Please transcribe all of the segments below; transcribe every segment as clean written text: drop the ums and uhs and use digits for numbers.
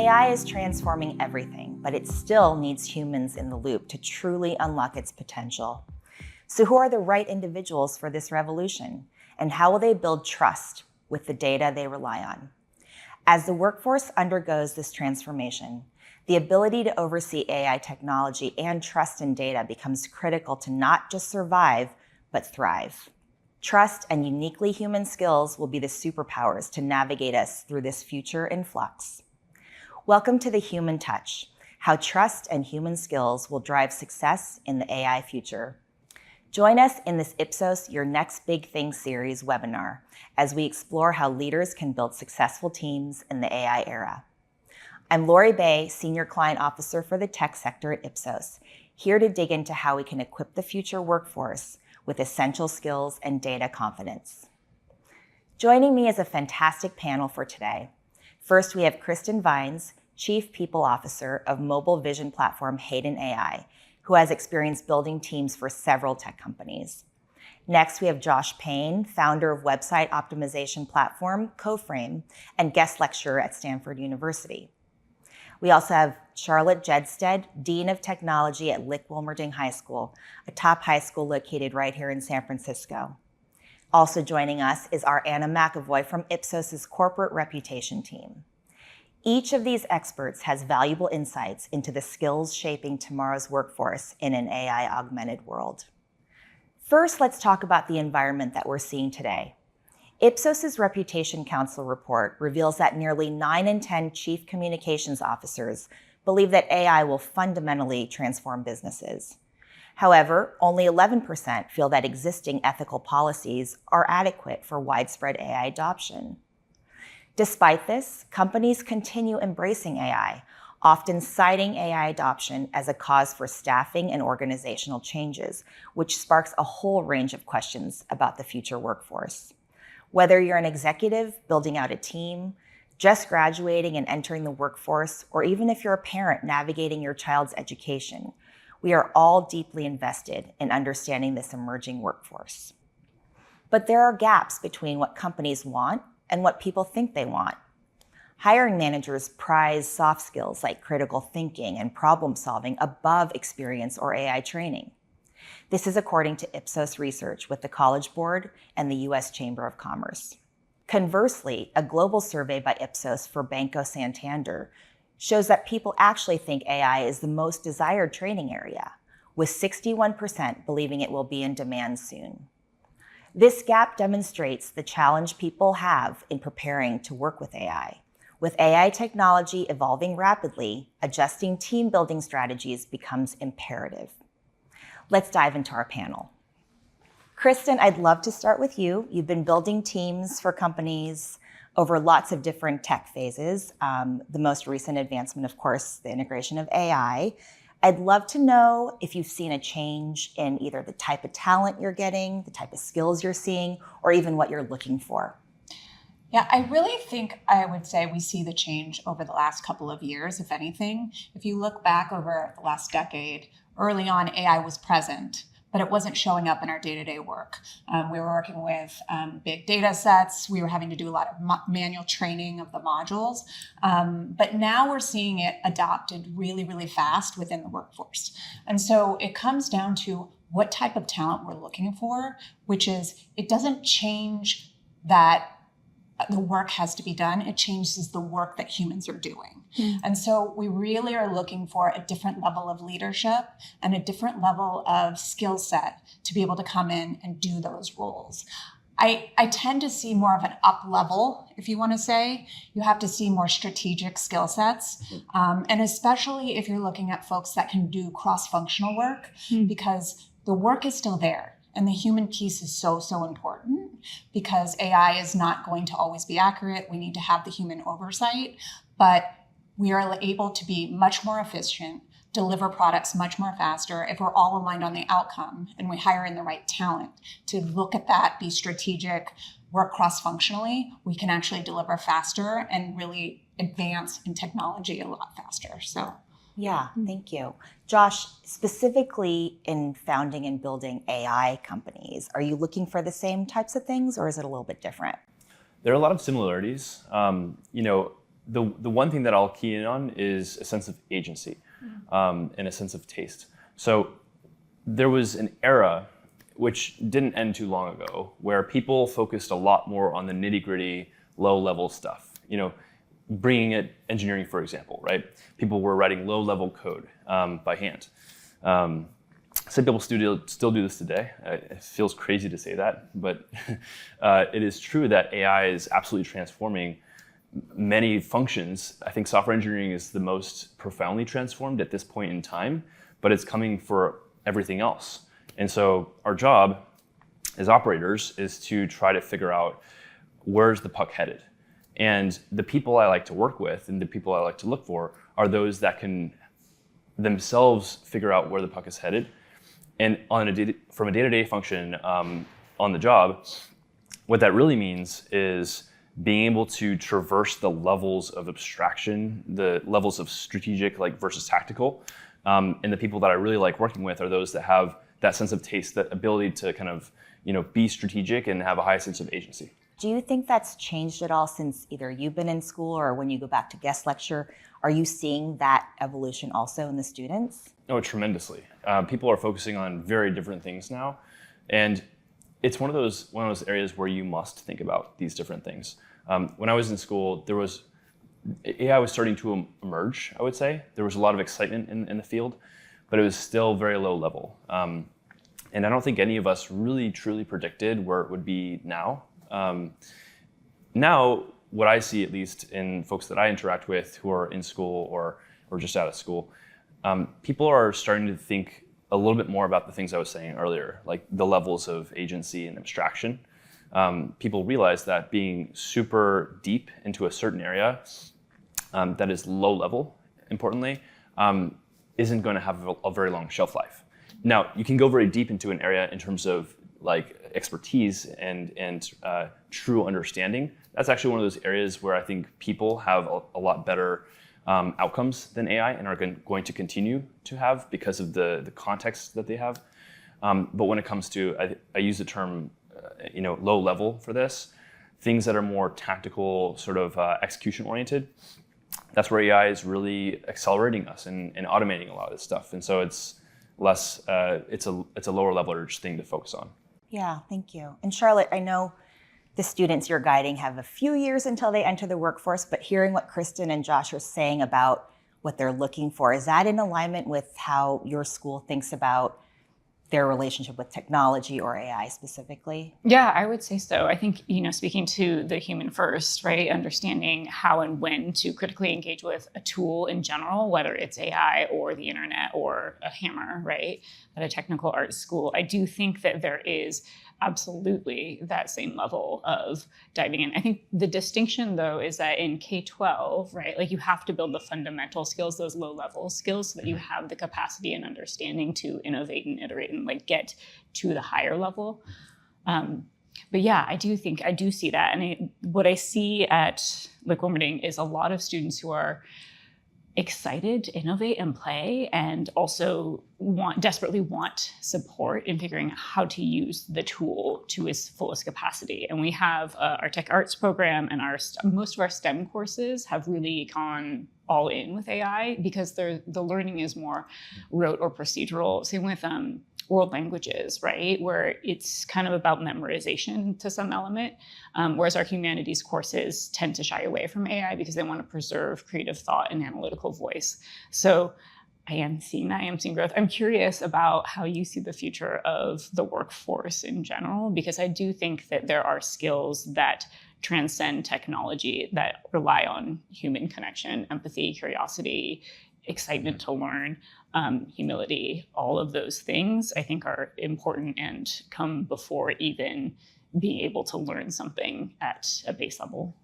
AI is transforming everything, but it still needs humans in the loop to truly unlock its potential. So who are the right individuals for this revolution? And how will they build trust with the data they rely on? As the workforce undergoes this transformation, the ability to oversee AI technology and trust in data becomes critical to not just survive, but thrive. Trust and uniquely human skills will be the superpowers to navigate us through this future in flux. Welcome to The Human Touch, how trust and human skills will drive success in the AI future. Join us in this Ipsos Your Next Big Thing series webinar as we explore how leaders can build successful teams in the AI era. I'm Lori Bay, Senior Client Officer for the tech sector at Ipsos, here to dig into how we can equip the future workforce with essential skills and data confidence. Joining me is a fantastic panel for today. First, we have Kristen Vines, Chief People Officer of mobile vision platform Hayden AI, who has experience building teams for several tech companies. Next, we have Josh Payne, founder of website optimization platform CoFrame and guest lecturer at Stanford University. We also have Charlotte Jedstead, Dean of Technology at Lick-Wilmerding High School, a top high school located right here in San Francisco. Also joining us is our Anna McAvoy from Ipsos's corporate reputation team. Each of these experts has valuable insights into the skills shaping tomorrow's workforce in an AI-augmented world. First, let's talk about the environment that we're seeing today. Ipsos's Reputation Council report reveals that nearly 9 in 10 chief communications officers believe that AI will fundamentally transform businesses. However, only 11% feel that existing ethical policies are adequate for widespread AI adoption. Despite this, companies continue embracing AI, often citing AI adoption as a cause for staffing and organizational changes, which sparks a whole range of questions about the future workforce. Whether you're an executive building out a team, just graduating and entering the workforce, or even if you're a parent navigating your child's education, we are all deeply invested in understanding this emerging workforce. But there are gaps between what companies want and what people think they want. Hiring managers prize soft skills like critical thinking and problem solving above experience or AI training. This is according to Ipsos research with the College Board and the U.S. Chamber of Commerce. Conversely, a global survey by Ipsos for Banco Santander shows that people actually think AI is the most desired training area, with 61% believing it will be in demand soon. This gap demonstrates the challenge people have in preparing to work with AI. With AI technology evolving rapidly, adjusting team building strategies becomes imperative. Let's dive into our panel. Kristen, I'd love to start with you. You've been building teams for companies over lots of different tech phases. The most recent advancement, of course, the integration of AI. I'd love to know if you've seen a change in either the type of talent you're getting, the type of skills you're seeing, or even what you're looking for. Yeah, I really think I would say we see the change over the last couple of years, if anything. If you look back over the last decade, early on, AI was present, but it wasn't showing up in our day-to-day work. We were working with big data sets. We were having to do a lot of manual training of the modules. But now we're seeing it adopted really, really fast within the workforce. And so it comes down to what type of talent we're looking for, which is it doesn't change that the work has to be done. It changes the work that humans are doing. And so we really are looking for a different level of leadership and a different level of skill set to be able to come in and do those roles. I tend to see more of an up level, if you want to say. You have to see more strategic skill sets. And especially if you're looking at folks that can do cross-functional work, because the work is still there. And the human piece is so, so important because AI is not going to always be accurate. We need to have the human oversight, but we are able to be much more efficient, deliver products much more faster if we're all aligned on the outcome and we hire in the right talent to look at that, be strategic, work cross-functionally. We can actually deliver faster and really advance in technology a lot faster. So. Yeah, thank you. Josh, specifically in founding and building AI companies, are you looking for the same types of things or is it a little bit different? There are a lot of similarities. the one thing that I'll key in on is a sense of agency and a sense of taste. So there was an era which didn't end too long ago where people focused a lot more on the nitty-gritty, low-level stuff. You know, bringing it engineering, for example, right? People were writing low-level code by hand. Some people still do this today. It feels crazy to say that, but it is true that AI is absolutely transforming many functions. I think software engineering is the most profoundly transformed at this point in time, but it's coming for everything else. And so our job as operators is to try to figure out where's the puck headed. And the people I like to work with and the people I like to look for are those that can themselves figure out where the puck is headed. And from a day-to-day function on the job, what that really means is being able to traverse the levels of abstraction, the levels of strategic versus tactical. And the people that I really like working with are those that have that sense of taste, that ability to kind of be strategic and have a high sense of agency. Do you think that's changed at all since either you've been in school or when you go back to guest lecture? Are you seeing that evolution also in the students? Oh, tremendously. People are focusing on very different things now. And it's one of those areas where you must think about these different things. When I was in school, AI was starting to emerge, I would say. There was a lot of excitement in the field, but it was still very low level. And I don't think any of us really truly predicted where it would be now. Now, what I see, at least in folks that I interact with who are in school or just out of school, people are starting to think a little bit more about the things I was saying earlier, like the levels of agency and abstraction. People realize that being super deep into a certain area that is low level, importantly, isn't going to have a very long shelf life. Now, you can go very deep into an area in terms of expertise and true understanding. That's actually one of those areas where I think people have a lot better outcomes than AI and are going to continue to have because of the context that they have. But when it comes to, I use the term, low level for this, things that are more tactical, sort of execution oriented. That's where AI is really accelerating us and automating a lot of this stuff. And so it's less, it's a lower leverage thing to focus on. Yeah, thank you. And Charlotte, I know the students you're guiding have a few years until they enter the workforce, but hearing what Kristen and Josh are saying about what they're looking for, is that in alignment with how your school thinks about their relationship with technology or AI specifically? Yeah, I would say so. I think, speaking to the human first, right? Understanding how and when to critically engage with a tool in general, whether it's AI or the internet or a hammer, right? At a technical arts school, I do think that there is absolutely that same level of diving in. I think the distinction, though, is that in K-12, right, you have to build the fundamental skills, those low-level skills, so that you have the capacity and understanding to innovate and iterate and get to the higher level. But yeah, I do see that. And what I see at Wilmerding is a lot of students who are excited to innovate and play, and also desperately want support in figuring out how to use the tool to its fullest capacity. And we have our tech arts program, and most of our STEM courses have really gone all in with AI because the learning is more rote or procedural. Same with world languages, right? Where it's kind of about memorization to some element, whereas our humanities courses tend to shy away from AI because they want to preserve creative thought and analytical voice. So I am seeing growth. I'm curious about how you see the future of the workforce in general, because I do think that there are skills that transcend technology that rely on human connection, empathy, curiosity, excitement to learn, humility. All of those things I think are important and come before even being able to learn something at a base level.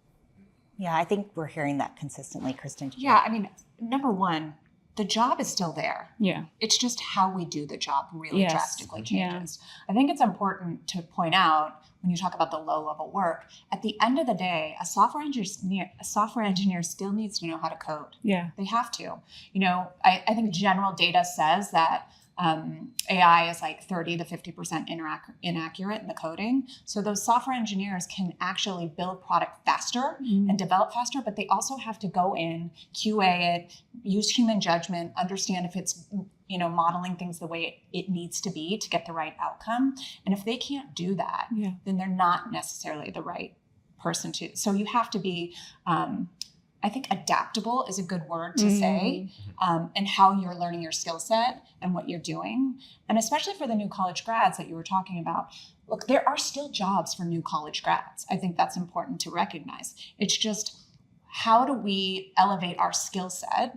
Yeah, I think we're hearing that consistently, Kristen. Yeah, number one, the job is still there. Yeah. It's just how we do the job really drastically changes. Yeah. I think it's important to point out when you talk about the low level work, at the end of the day, a software engineer still needs to know how to code. Yeah. They have to. I think general data says that AI is like 30 to 50% inaccurate in the coding. So those software engineers can actually build product faster and develop faster, but they also have to go in, QA it, use human judgment, understand if it's modeling things the way it needs to be to get the right outcome. And if they can't do that, then they're not necessarily the right person to. So you have to be, I think adaptable is a good word to say, and how you're learning your skill set and what you're doing. And especially for the new college grads that you were talking about, look, there are still jobs for new college grads. I think that's important to recognize. It's just, how do we elevate our skill set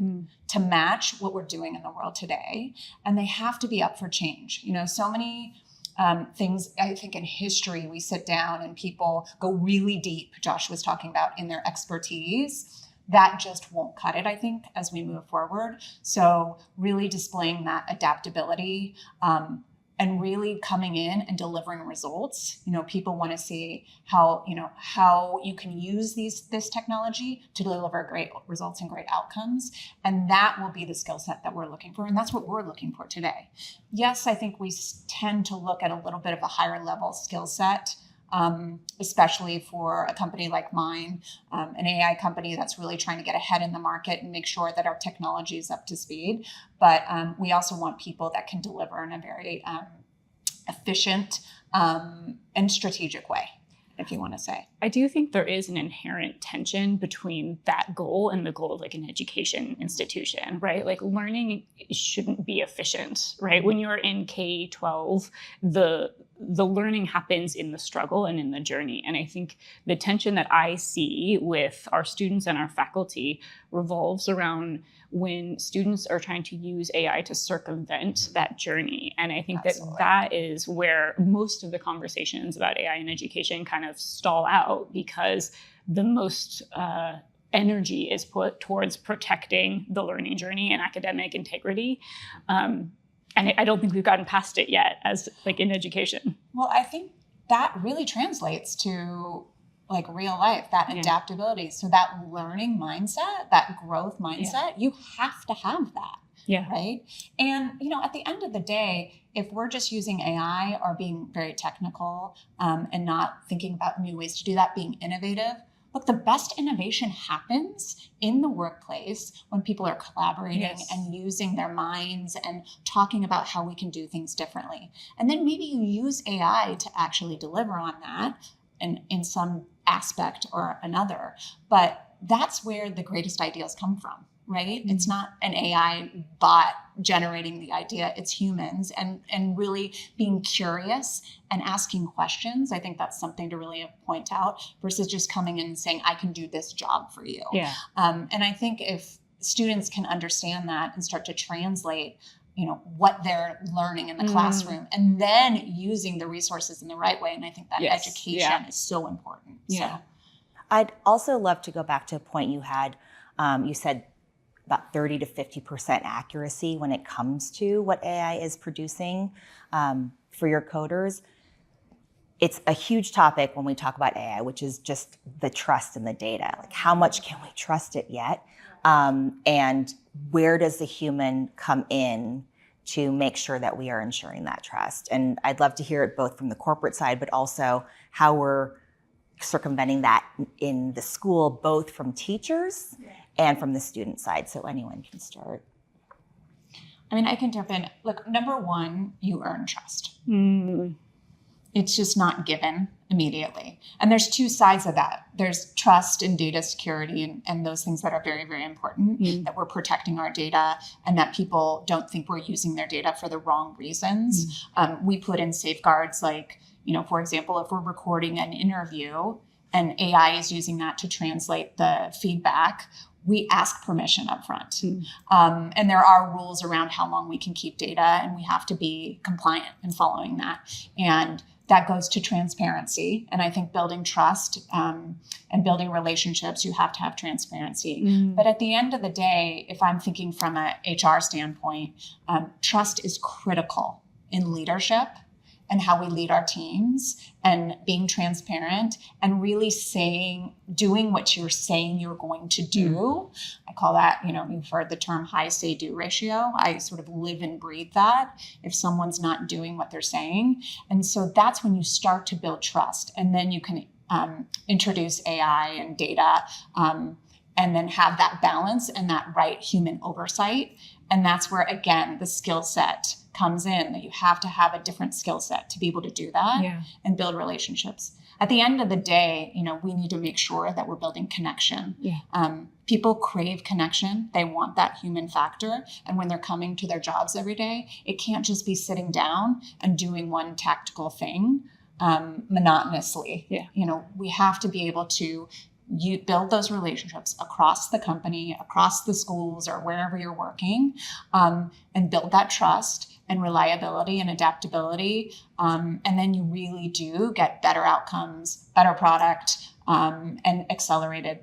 to match what we're doing in the world today? And they have to be up for change. So many things, I think in history, we sit down and people go really deep, Josh was talking about, in their expertise. That just won't cut it, I think, as we move forward. So really displaying that adaptability, and really coming in and delivering results. People want to see how you can use this technology to deliver great results and great outcomes. And that will be the skill set that we're looking for. And that's what we're looking for today. Yes, I think we tend to look at a little bit of a higher level skill set, especially for a company like mine, an AI company that's really trying to get ahead in the market and make sure that our technology is up to speed. But we also want people that can deliver in a very efficient and strategic way, if you want to say. I do think there is an inherent tension between that goal and the goal of like an education institution, right? Like learning shouldn't be efficient, right? When you're in K-12, the learning happens in the struggle and in the journey. And I think the tension that I see with our students and our faculty revolves around when students are trying to use AI to circumvent that journey. And I think that is where most of the conversations about AI in education kind of stall out, because the most energy is put towards protecting the learning journey and academic integrity. And I don't think we've gotten past it yet as like in education. Well, I think that really translates to like real life, that adaptability. So that learning mindset, that growth mindset, you have to have that. Yeah. Right. And, at the end of the day, if we're just using AI or being very technical and not thinking about new ways to do that, being innovative, look, the best innovation happens in the workplace when people are collaborating and using their minds and talking about how we can do things differently. And then maybe you use AI to actually deliver on that in some aspect or another. But that's where the greatest ideas come from, right? It's not an AI bot generating the idea, it's humans and really being curious and asking questions. I think that's something to really point out versus just coming in and saying, I can do this job for you. Yeah. And I think if students can understand that and start to translate what they're learning in the classroom and then using the resources in the right way. And I think that education is so important. Yeah. So. I'd also love to go back to a point you had. You said about 30 to 50% accuracy when it comes to what AI is producing for your coders. It's a huge topic when we talk about AI, which is just the trust in the data. Like, how much can we trust it yet? And where does the human come in to make sure that we are ensuring that trust? And I'd love to hear it both from the corporate side, but also how we're circumventing that in the school, both from teachers and from the student side. So anyone can start. I mean, I can jump in. Look, number one, you earn trust. It's just not given immediately. And there's two sides of that. There's trust and data security and those things that are very, very important, that we're protecting our data and that people don't think we're using their data for the wrong reasons. We put in safeguards like, for example, if we're recording an interview and AI is using that to translate the feedback, we ask permission up front. And there are rules around how long we can keep data, and we have to be compliant in following that. And that goes to transparency. And I think building trust and building relationships, you have to have transparency. But at the end of the day, if I'm thinking from an HR standpoint, trust is critical in leadership and how we lead our teams, and being transparent and really doing what you're saying you're going to do. I call that, you've heard the term high say do ratio. I sort of live and breathe that if someone's not doing what they're saying. And so that's when you start to build trust, and then you can introduce AI and data, and then have that balance and that right human oversight. And that's where, again, the skill set comes in, that you have to have a different skill set to be able to do that and build relationships. At the end of the day, we need to make sure that we're building connection. People crave connection. They want that human factor. And when they're coming to their jobs every day, it can't just be sitting down and doing one tactical thing monotonously. We have to be able to build those relationships across the company, across the schools, or wherever you're working, and build that trust and reliability and adaptability. And then you really do get better outcomes, better product, and accelerated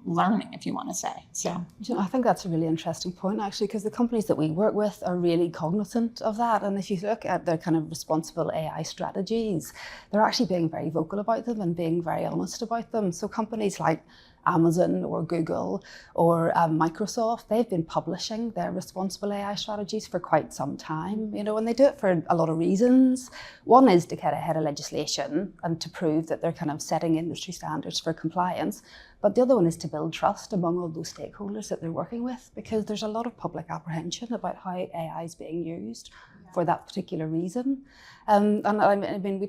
learning, if you want to say. So I think that's a really interesting point, actually, because the companies that we work with are really cognizant of that. And if you look at their kind of responsible AI strategies, they're actually being very vocal about them and being very honest about them. So companies like Amazon or Google or Microsoft, they've been publishing their responsible AI strategies for quite some time, and they do it for a lot of reasons. One is to get ahead of legislation and to prove that they're kind of setting industry standards for compliance. But the other one is to build trust among all those stakeholders that they're working with, because there's a lot of public apprehension about how AI is being used for that particular reason. And I mean,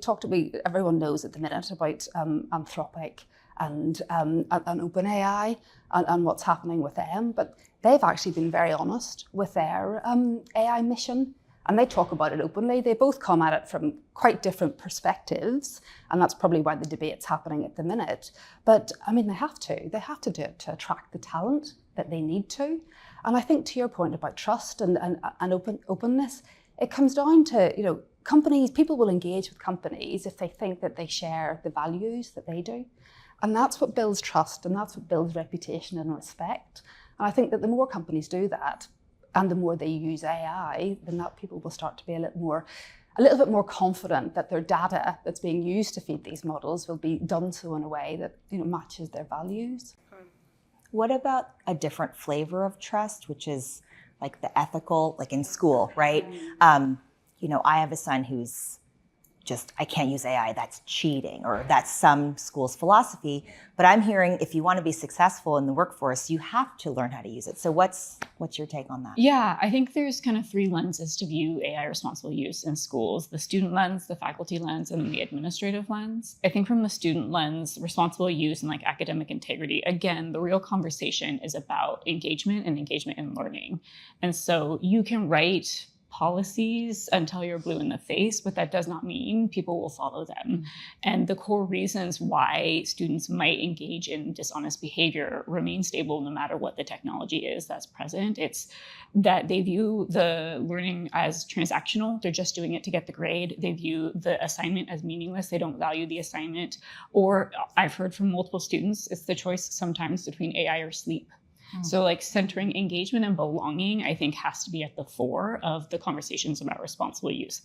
everyone knows at the minute about Anthropic and OpenAI and what's happening with them, but they've actually been very honest with their AI mission, and they talk about it openly. They both come at it from quite different perspectives, and that's probably why the debate's happening at the minute. But I mean, they have to do it to attract the talent that they need to. And I think to your point about trust and openness, it comes down to, people will engage with companies if they think that they share the values that they do. And that's what builds trust, and that's what builds reputation and respect. And I think that the more companies do that, and the more they use AI, then that people will start to be a little bit more confident that their data that's being used to feed these models will be done so in a way that matches their values. What about a different flavor of trust, which is like the ethical, like in school, right? I have a son who's I can't use AI, that's cheating, or that's some school's philosophy. But I'm hearing if you want to be successful in the workforce, you have to learn how to use it. So what's your take on that? Yeah, I think there's kind of three lenses to view AI responsible use in schools: the student lens, the faculty lens, and the administrative lens. I think from the student lens, responsible use and academic integrity, again, the real conversation is about engagement and engagement in learning. And so you can write policies until you're blue in the face, but that does not mean people will follow them. And the core reasons why students might engage in dishonest behavior remain stable no matter what the technology is that's present. It's that they view the learning as transactional. They're just doing it to get the grade. They view the assignment as meaningless. They don't value the assignment. Or I've heard from multiple students, it's the choice sometimes between AI or sleep. So centering engagement and belonging, I think, has to be at the fore of the conversations about responsible use.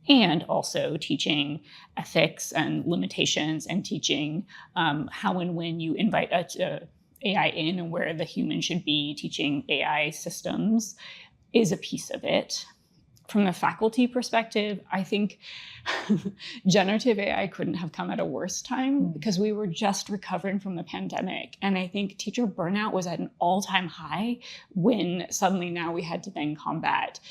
And also teaching ethics and limitations, and teaching how and when you invite AI in and where the human should be. Teaching AI systems is a piece of it. From the faculty perspective, I think generative AI couldn't have come at a worse time, because we were just recovering from the pandemic. And I think teacher burnout was at an all-time high when suddenly now we had to then combat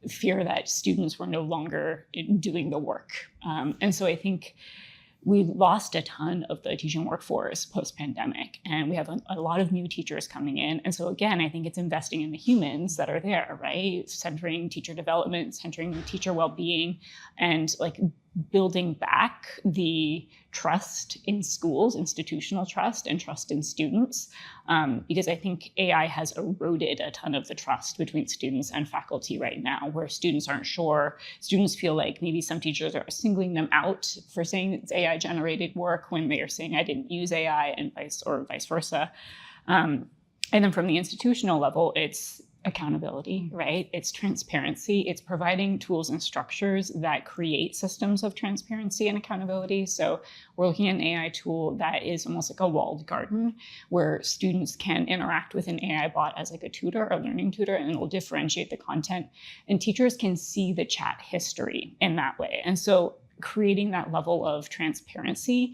fear that students were no longer doing the work. And so I think we lost a ton of the teaching workforce post-pandemic, and we have a lot of new teachers coming in. And so again, I think it's investing in the humans that are there, right? Centering teacher development, centering teacher well-being, and building back the trust in schools, institutional trust, and trust in students. Because I think AI has eroded a ton of the trust between students and faculty right now, where students aren't sure. Students feel like maybe some teachers are singling them out for saying it's AI generated work when they are saying I didn't use AI, and vice versa. And then from the institutional level, it's accountability, right? It's transparency. It's providing tools and structures that create systems of transparency and accountability. So we're looking at an AI tool that is almost like a walled garden where students can interact with an AI bot as like a tutor, a learning tutor, and it'll differentiate the content. And teachers can see the chat history in that way. And so creating that level of transparency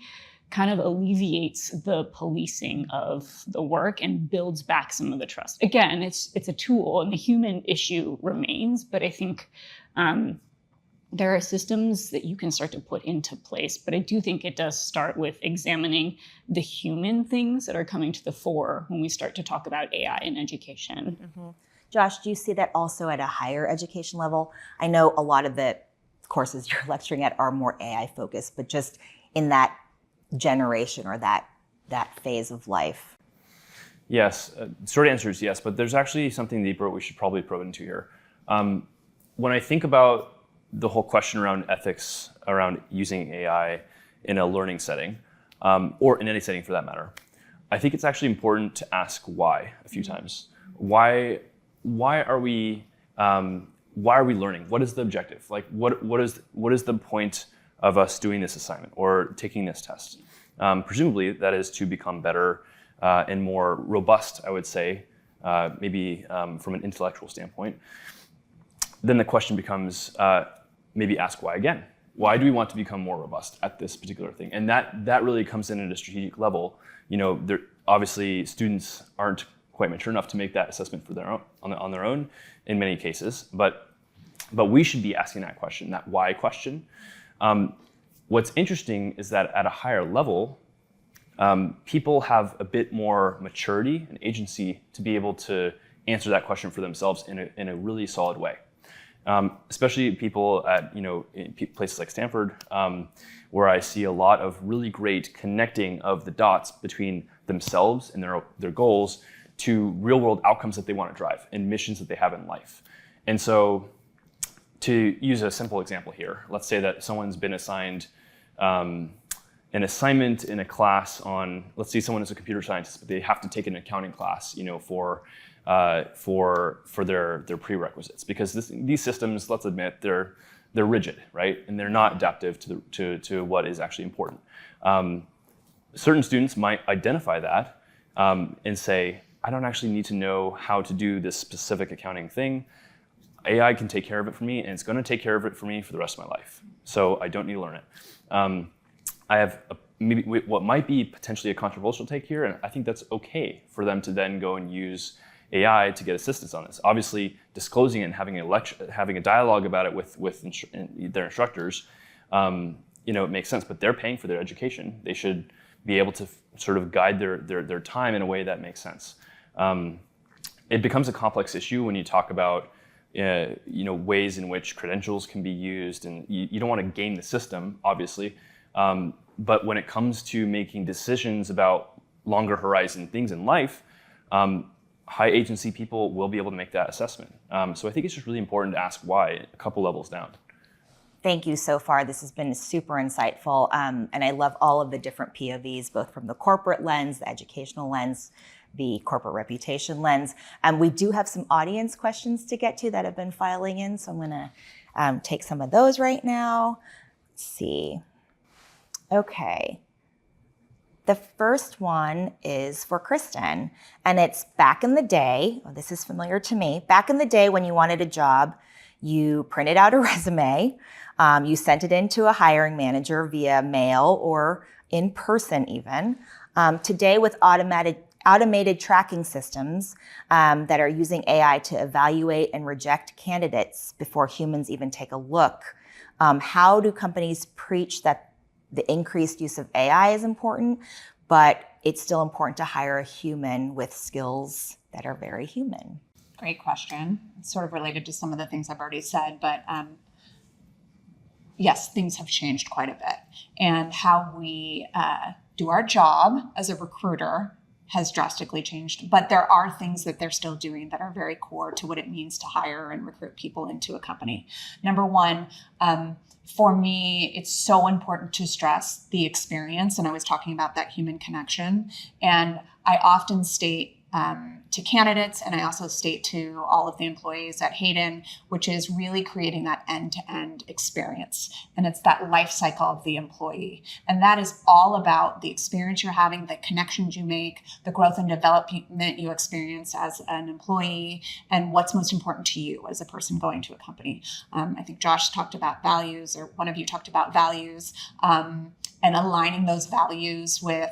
kind of alleviates the policing of the work and builds back some of the trust. Again, it's a tool and the human issue remains, but I think there are systems that you can start to put into place. But I do think it does start with examining the human things that are coming to the fore when we start to talk about AI in education. Mm-hmm. Josh, do you see that also at a higher education level? I know a lot of the courses you're lecturing at are more AI focused, but just in that generation or that phase of life? Yes, short answer is yes, but there's actually something deeper we should probably probe into here. When I think about the whole question around ethics, around using AI in a learning setting, or in any setting for that matter, I think it's actually important to ask why a few times. Why are we learning? What is the objective? Like, what is the point of us doing this assignment or taking this test? Presumably, that is to become better and more robust, I would say, maybe from an intellectual standpoint. Then the question becomes, maybe ask why again. Why do we want to become more robust at this particular thing? And that really comes in at a strategic level. Obviously, students aren't quite mature enough to make that assessment for their own, on their own in many cases, but we should be asking that question, that why question. What's interesting is that at a higher level, people have a bit more maturity and agency to be able to answer that question for themselves in a really solid way. Especially people at in places like Stanford, where I see a lot of really great connecting of the dots between themselves and their goals to real world outcomes that they want to drive and missions that they have in life. And so, to use a simple example here, let's say that someone's been assigned an assignment in a class on, let's say someone is a computer scientist, but they have to take an accounting class, for their prerequisites, because these systems, let's admit, they're rigid, right, and they're not adaptive to what is actually important. Certain students might identify that and say, I don't actually need to know how to do this specific accounting thing. AI can take care of it for me, and it's going to take care of it for me for the rest of my life. So I don't need to learn it. I have maybe what might be potentially a controversial take here, and I think that's okay for them to then go and use AI to get assistance on this. Obviously, disclosing it and having a dialogue about it with their instructors, it makes sense. But they're paying for their education. They should be able to sort of guide their time in a way that makes sense. It becomes a complex issue when you talk about ways in which credentials can be used, and you don't want to game the system, obviously. But when it comes to making decisions about longer horizon things in life, high agency people will be able to make that assessment. So I think it's just really important to ask why a couple levels down. Thank you so far. This has been super insightful. And I love all of the different POVs, both from the corporate lens, the educational lens, the corporate reputation lens. We do have some audience questions to get to that have been filing in. So I'm going to take some of those right now. Let's see. Okay. The first one is for Kristen, and it's back in the day. Oh, this is familiar to me. Back in the day when you wanted a job, you printed out a resume, you sent it in to a hiring manager via mail or in person even. Today with automated tracking systems that are using AI to evaluate and reject candidates before humans even take a look, how do companies preach that the increased use of AI is important, but it's still important to hire a human with skills that are very human? Great question. It's sort of related to some of the things I've already said, but yes, things have changed quite a bit. And how we do our job as a recruiter has drastically changed. But there are things that they're still doing that are very core to what it means to hire and recruit people into a company. Number one, for me, it's so important to stress the experience. And I was talking about that human connection. And I often state to candidates, and I also state to all of the employees at Hayden, which is really creating that end-to-end experience. And it's that life cycle of the employee. And that is all about the experience you're having, the connections you make, the growth and development you experience as an employee, and what's most important to you as a person going to a company. I think Josh talked about values, or one of you talked about values, and aligning those values with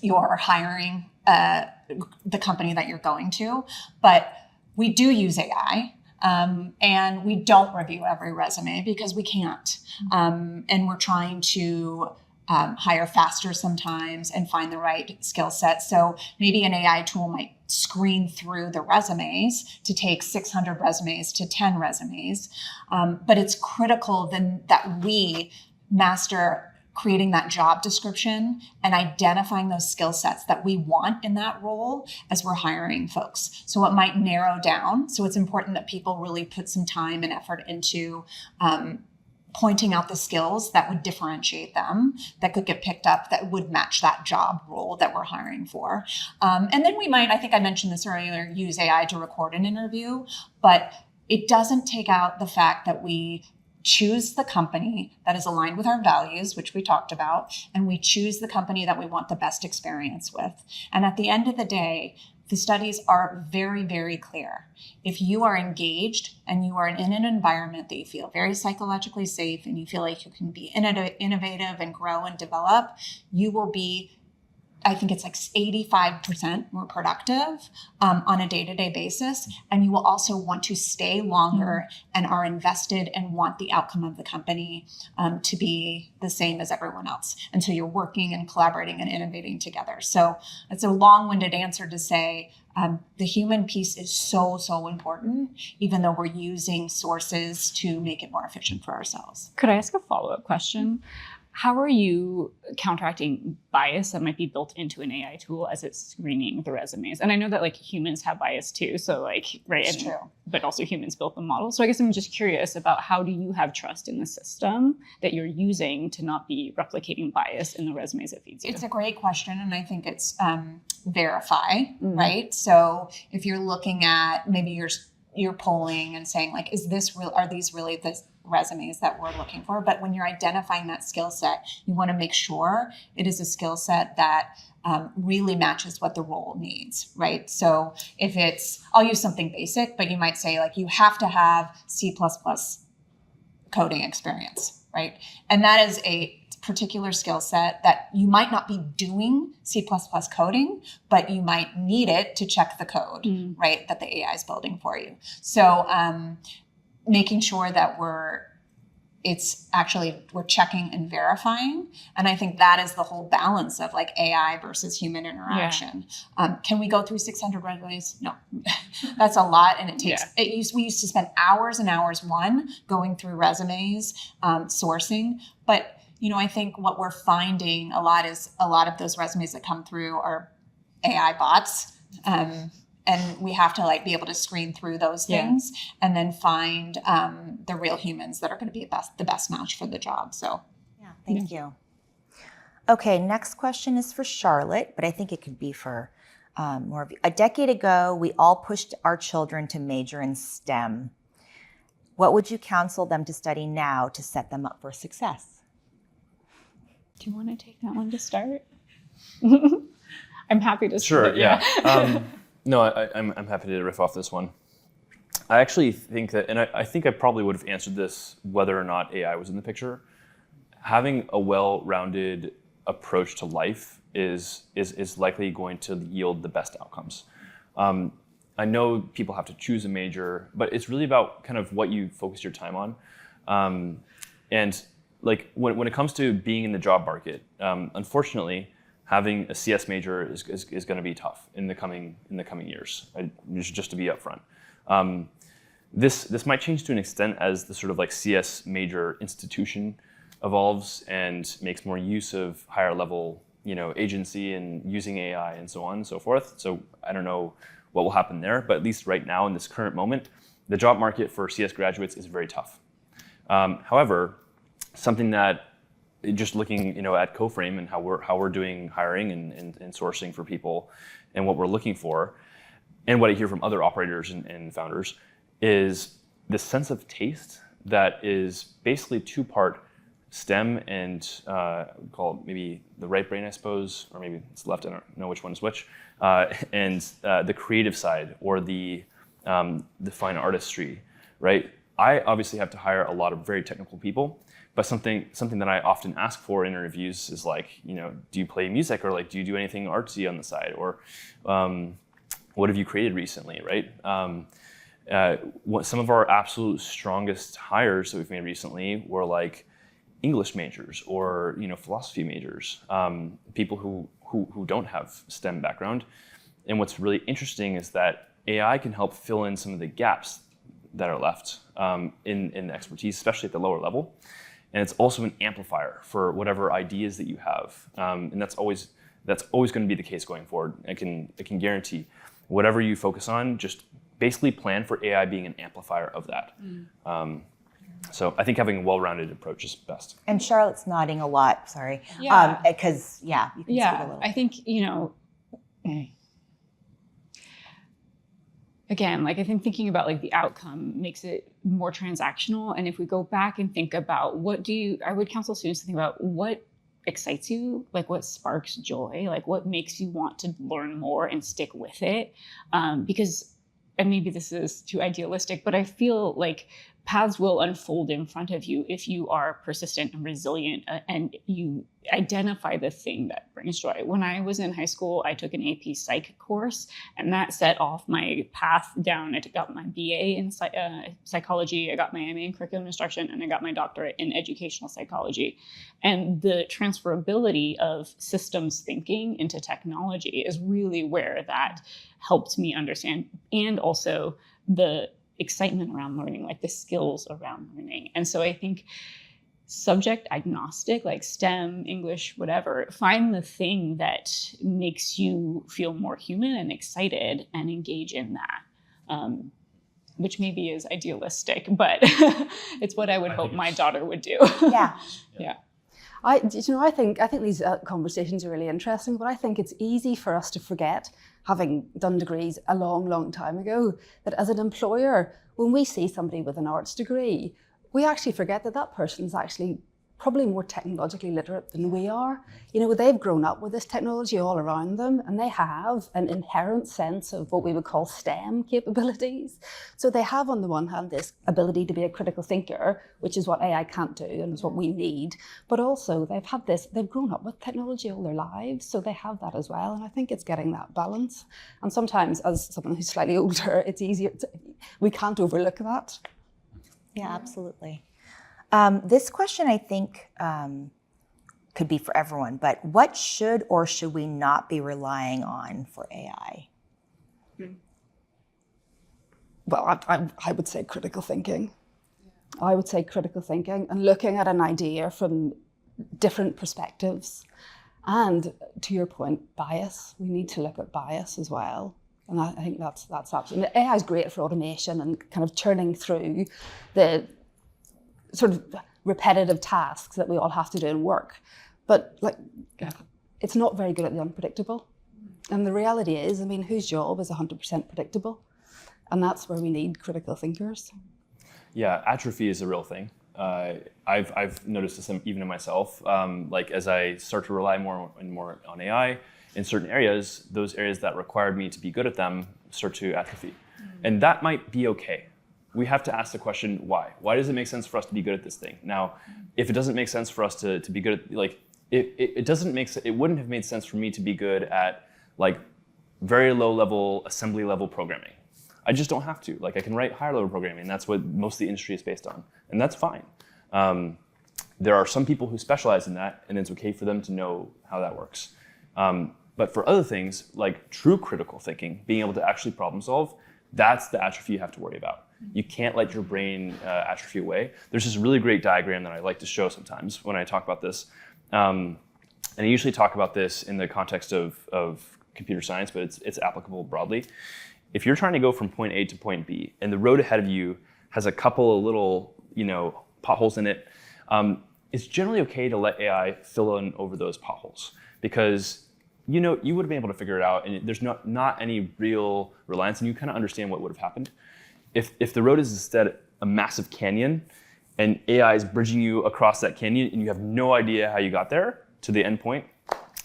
your hiring, the company that you're going to. But we do use AI, and we don't review every resume because we can't. And we're trying to hire faster sometimes and find the right skill set. So maybe an AI tool might screen through the resumes to take 600 resumes to 10 resumes. But it's critical then that we master creating that job description and identifying those skill sets that we want in that role as we're hiring folks. So it might narrow down. So it's important that people really put some time and effort into pointing out the skills that would differentiate them, that could get picked up, that would match that job role that we're hiring for. And then we might, I think I mentioned this earlier, use AI to record an interview, but it doesn't take out the fact that we choose the company that is aligned with our values, which we talked about, and we choose the company that we want the best experience with. And at the end of the day, the studies are very, very clear. If you are engaged and you are in an environment that you feel very psychologically safe and you feel like you can be innovative and grow and develop, you will be, I think it's like 85% more productive on a day-to-day basis. And you will also want to stay longer and are invested and want the outcome of the company to be the same as everyone else. And so you're working and collaborating and innovating together. So it's a long-winded answer to say the human piece is so, so important, even though we're using sources to make it more efficient for ourselves. Could I ask a follow-up question? How are you counteracting bias that might be built into an AI tool as it's screening the resumes? And I know that like humans have bias too, so like, right, It's true. But also humans built the model. So I guess I'm just curious about how do you have trust in the system that you're using to not be replicating bias in the resumes it feeds you? It's a great question, and I think it's verify, right? So if you're looking at maybe you're polling and saying like, is this real? Are these really the resumes that we're looking for? But when you're identifying that skill set, you want to make sure it is a skill set that really matches what the role needs, right? So if it's, I'll use something basic, but you might say like, you have to have C++ coding experience, right? And that is a particular skill set that you might not be doing C++ coding, but you might need it to check the code, right, that the AI is building for you. So making sure that we're checking and verifying. And I think that is the whole balance of like AI versus human interaction. Yeah. Can we go through 600 resumes? No, that's a lot. And it takes, we used to spend hours and hours, going through resumes, sourcing. But, you know, I think what we're finding a lot is a lot of those resumes that come through are AI bots. And we have to like be able to screen through those things and then find the real humans that are going to be the best match for the job. So, yeah, thank you. Okay, next question is for Charlotte, but I think it could be for more of you. A decade ago, we all pushed our children to major in STEM. What would you counsel them to study now to set them up for success? Do you want to take that one to start? I'm happy to Sure, start. yeah. No, I'm happy to riff off this one. I actually think that, and I think I probably would have answered this whether or not AI was in the picture. Having a well-rounded approach to life is likely going to yield the best outcomes. I know people have to choose a major, but it's really about kind of what you focus your time on. And like when it comes to being in the job market, unfortunately, having a CS major is going to be tough in the coming years. Just to be upfront, this might change to an extent as the sort of like CS major institution evolves and makes more use of higher level, agency and using AI and so on and so forth. So I don't know what will happen there, but at least right now in this current moment, the job market for CS graduates is very tough. However, something that just looking, at CoFrame and how we're doing hiring and sourcing for people and what we're looking for, and what I hear from other operators and founders is this sense of taste that is basically two-part STEM and call it maybe the right brain, I suppose, or maybe it's left. I don't know which one is which, and the creative side or the fine artistry, right? I obviously have to hire a lot of very technical people, but something that I often ask for in interviews is like, do you play music, or like, do you do anything artsy on the side, or what have you created recently, right? Some of our absolute strongest hires that we've made recently were like English majors or philosophy majors, people who don't have STEM background. And what's really interesting is that AI can help fill in some of the gaps that are left in the expertise, especially at the lower level. And it's also an amplifier for whatever ideas that you have, and that's always going to be the case going forward. I can guarantee whatever you focus on, just basically plan for AI being an amplifier of that. So I think having a well-rounded approach is best. And Charlotte's nodding a lot. Sorry, Yeah. Because you can speak a little. I think again, like I think thinking about like the outcome makes it more transactional. And if we go back and think about I would counsel students to think about what excites you, like what sparks joy, like what makes you want to learn more and stick with it. Because, and maybe this is too idealistic, but I feel like paths will unfold in front of you if you are persistent and resilient and you identify the thing that brings joy. When I was in high school, I took an AP Psych course, and that set off my path down. I got my BA in psychology, I got my MA in curriculum instruction, and I got my doctorate in educational psychology. And the transferability of systems thinking into technology is really where that helped me understand, and also the excitement around learning, like the skills around learning. And so I think subject agnostic, like STEM, English, whatever, find the thing that makes you feel more human and excited and engage in that, which maybe is idealistic, but it's what I would hope my daughter would do. Yeah. Yeah. I think these conversations are really interesting, but I think it's easy for us to forget, having done degrees a long, long time ago, that as an employer, when we see somebody with an arts degree, we actually forget that that person's actually probably more technologically literate than we are. They've grown up with this technology all around them, and they have an inherent sense of what we would call STEM capabilities. So they have, on the one hand, this ability to be a critical thinker, which is what AI can't do and is what we need. But also they've grown up with technology all their lives, so they have that as well. And I think it's getting that balance. And sometimes, as someone who's slightly older, it's easier, we can't overlook that. Yeah, absolutely. This question, I think, could be for everyone, but what should or should we not be relying on for AI? Well, I would say critical thinking. I would say critical thinking and looking at an idea from different perspectives. And to your point, bias. We need to look at bias as well. And I think that's absolutely. AI is great for automation and kind of churning through the sort of repetitive tasks that we all have to do in work. But it's not very good at the unpredictable. And the reality is, whose job is 100% predictable? And that's where we need critical thinkers. Yeah, atrophy is a real thing. I've noticed this even in myself. As I start to rely more and more on AI in certain areas, those areas that required me to be good at them start to atrophy. And that might be okay. We have to ask the question, why? Why does it make sense for us to be good at this thing? Now, if it doesn't make sense for us to be good at, it wouldn't have made sense for me to be good at very low level, assembly level programming. I just don't have to. I can write higher level programming, and that's what most of the industry is based on. And that's fine. There are some people who specialize in that, and it's okay for them to know how that works. But for other things, like true critical thinking, being able to actually problem solve, that's the atrophy you have to worry about. You can't let your brain atrophy away. There's this really great diagram that I like to show sometimes when I talk about this. And I usually talk about this in the context of computer science, but it's applicable broadly. If you're trying to go from point A to point B, and the road ahead of you has a couple of little, potholes in it, it's generally okay to let AI fill in over those potholes, because you would have been able to figure it out, and there's not any real reliance, and you kind of understand what would have happened. If the road is instead a massive canyon, and AI is bridging you across that canyon, and you have no idea how you got there to the end point,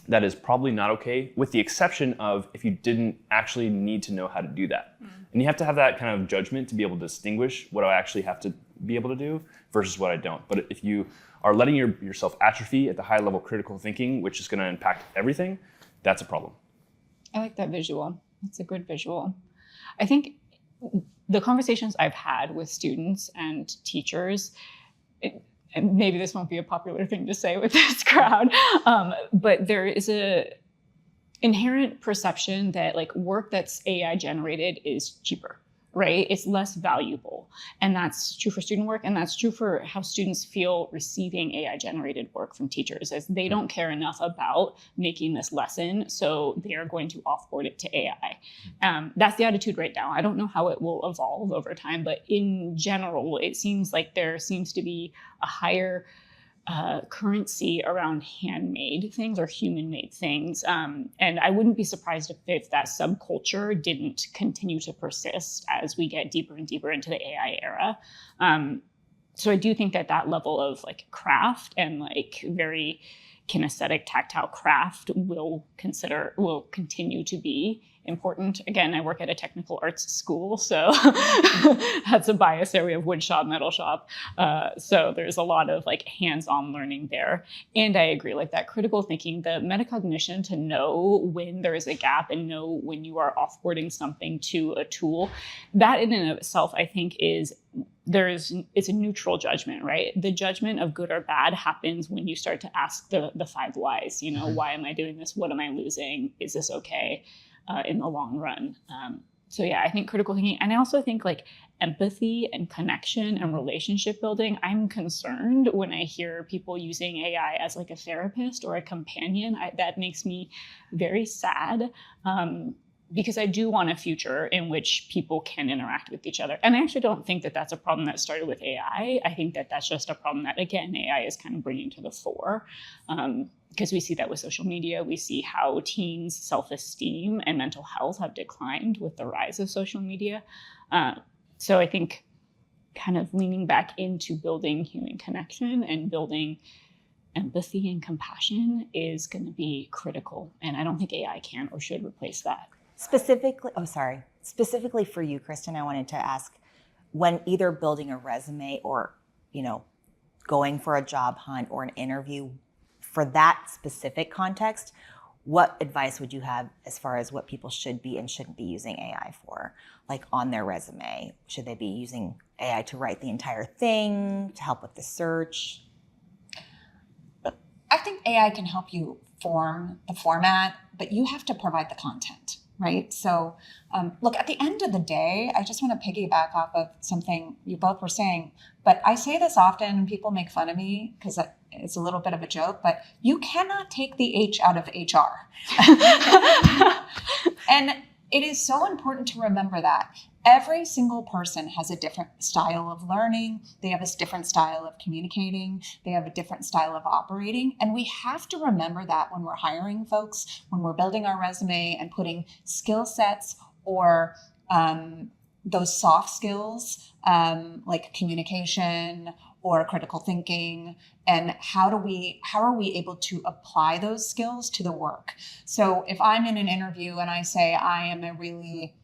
that is probably not okay, with the exception of if you didn't actually need to know how to do that. And you have to have that kind of judgment to be able to distinguish what I actually have to be able to do versus what I don't. But if you are letting yourself atrophy at the high level critical thinking, which is going to impact everything, that's a problem. I like that visual. It's a good visual. I think the conversations I've had with students and teachers, and maybe this won't be a popular thing to say with this crowd, but there is a inherent perception that like work that's AI generated is cheaper, right? It's less valuable. And that's true for student work, and that's true for how students feel receiving AI generated work from teachers, as they don't care enough about making this lesson, so they are going to offboard it to AI. That's the attitude right now. I don't know how it will evolve over time, but in general, it seems like there seems to be a higher currency around handmade things or human-made things. And I wouldn't be surprised if that subculture didn't continue to persist as we get deeper and deeper into the AI era. So I do think that level of like craft and like very kinesthetic, tactile craft will continue to be important. Again, I work at a technical arts school, so that's a bias there. We have wood shop, metal shop. So there's a lot of like hands-on learning there. And I agree, like that critical thinking, the metacognition to know when there is a gap and know when you are offboarding something to a tool, that in and of itself, I think it's a neutral judgment, right? The judgment of good or bad happens when you start to ask the 5 whys, why am I doing this? What am I losing? Is this okay? In the long run. So yeah, I think critical thinking, and I also think like empathy and connection and relationship building. I'm concerned when I hear people using AI as like a therapist or a companion. That makes me very sad, because I do want a future in which people can interact with each other. And I actually don't think that that's a problem that started with AI. I think that that's just a problem that, again, AI is kind of bringing to the fore. Because we see that with social media. We see how teens' self-esteem and mental health have declined with the rise of social media. So I think kind of leaning back into building human connection and building empathy and compassion is going to be critical. And I don't think AI can or should replace that. Specifically for you, Kristen, I wanted to ask, when either building a resume or, going for a job hunt or an interview, for that specific context, what advice would you have as far as what people should be and shouldn't be using AI for? Like on their resume, should they be using AI to write the entire thing, to help with the search? I think AI can help you form the format, but you have to provide the content, right? So look, at the end of the day, I just want to piggyback off of something you both were saying, but I say this often and people make fun of me because it's a little bit of a joke, but you cannot take the H out of HR. And it is so important to remember that. Every single person has a different style of learning. They have a different style of communicating. They have a different style of operating. And we have to remember that when we're hiring folks, when we're building our resume and putting skill sets or those soft skills like communication or critical thinking, and how are we able to apply those skills to the work? So if I'm in an interview and I say I am a really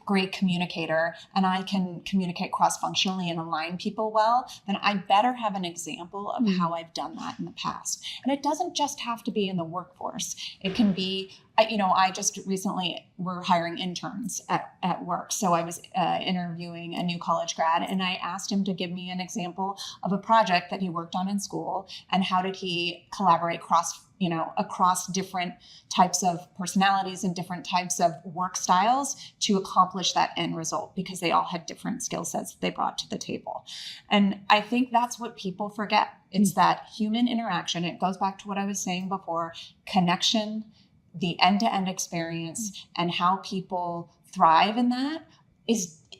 great communicator and I can communicate cross-functionally and align people well, then I better have an example of how I've done that in the past. And it doesn't just have to be in the workforce. It can be, I just recently were hiring interns at work. So I was interviewing a new college grad and I asked him to give me an example of a project that he worked on in school and how did he collaborate across different types of personalities and different types of work styles to accomplish that end result, because they all had different skill sets that they brought to the table. And I think that's what people forget. It's that human interaction. It goes back to what I was saying before, connection, the end-to-end experience, and how people thrive in that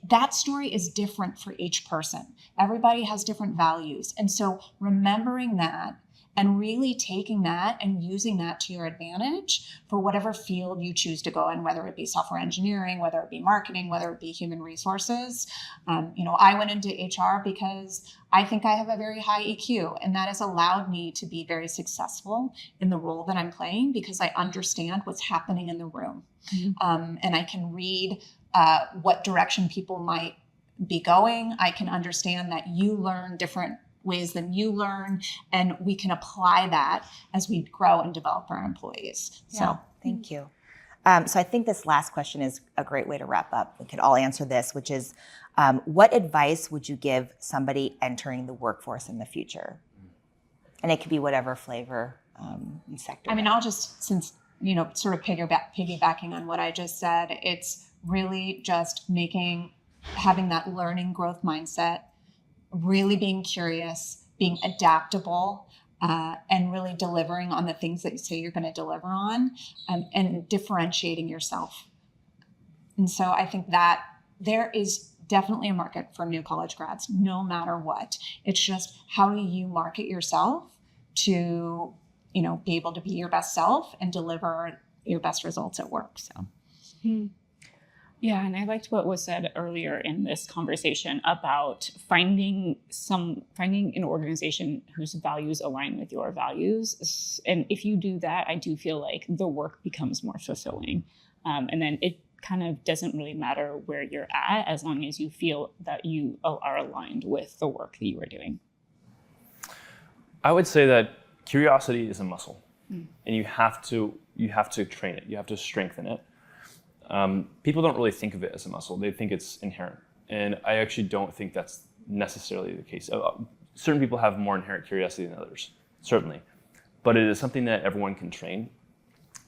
that story is different for each person. Everybody has different values. And so remembering that and really taking that and using that to your advantage for whatever field you choose to go in, whether it be software engineering, whether it be marketing, whether it be human resources. I went into HR because I think I have a very high EQ, and that has allowed me to be very successful in the role that I'm playing because I understand what's happening in the room. And I can read what direction people might be going. I can understand that you learn different ways than you learn, and we can apply that as we grow and develop our employees. So thank you. So I think this last question is a great way to wrap up. We could all answer this, which is, what advice would you give somebody entering the workforce in the future? And it could be whatever flavor and sector. I mean, I'll just, since, sort of piggybacking on what I just said, it's really just having that learning growth mindset, really being curious, being adaptable, and really delivering on the things that you say you're going to deliver on, and differentiating yourself. And so I think that there is definitely a market for new college grads, no matter what. It's just, how do you market yourself to, be able to be your best self and deliver your best results at work. So. Yeah, and I liked what was said earlier in this conversation about finding an organization whose values align with your values. And if you do that, I do feel like the work becomes more fulfilling. And then it kind of doesn't really matter where you're at, as long as you feel that you are aligned with the work that you are doing. I would say that curiosity is a muscle, and you have to train it. You have to strengthen it. People don't really think of it as a muscle. They think it's inherent. And I actually don't think that's necessarily the case. Certain people have more inherent curiosity than others, certainly. But it is something that everyone can train.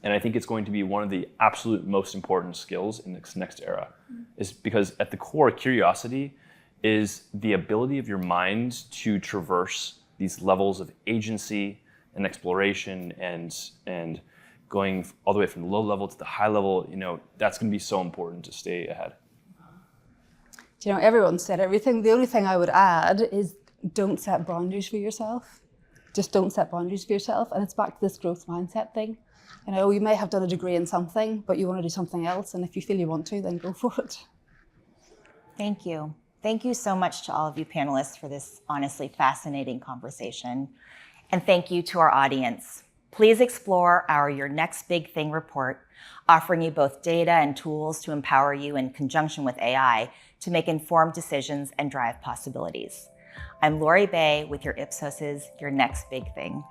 And I think it's going to be one of the absolute most important skills in this next era, is because at the core, curiosity is the ability of your mind to traverse these levels of agency and exploration and going all the way from the low level to the high level. That's going to be so important to stay ahead. Everyone said everything. The only thing I would add is, don't set boundaries for yourself. Just don't set boundaries for yourself. And it's back to this growth mindset thing. You may have done a degree in something, but you want to do something else. And if you feel you want to, then go for it. Thank you. Thank you so much to all of you panelists for this honestly fascinating conversation. And thank you to our audience. Please explore our Your Next Big Thing report, offering you both data and tools to empower you in conjunction with AI to make informed decisions and drive possibilities. I'm Lori Bay with your Ipsos's Your Next Big Thing.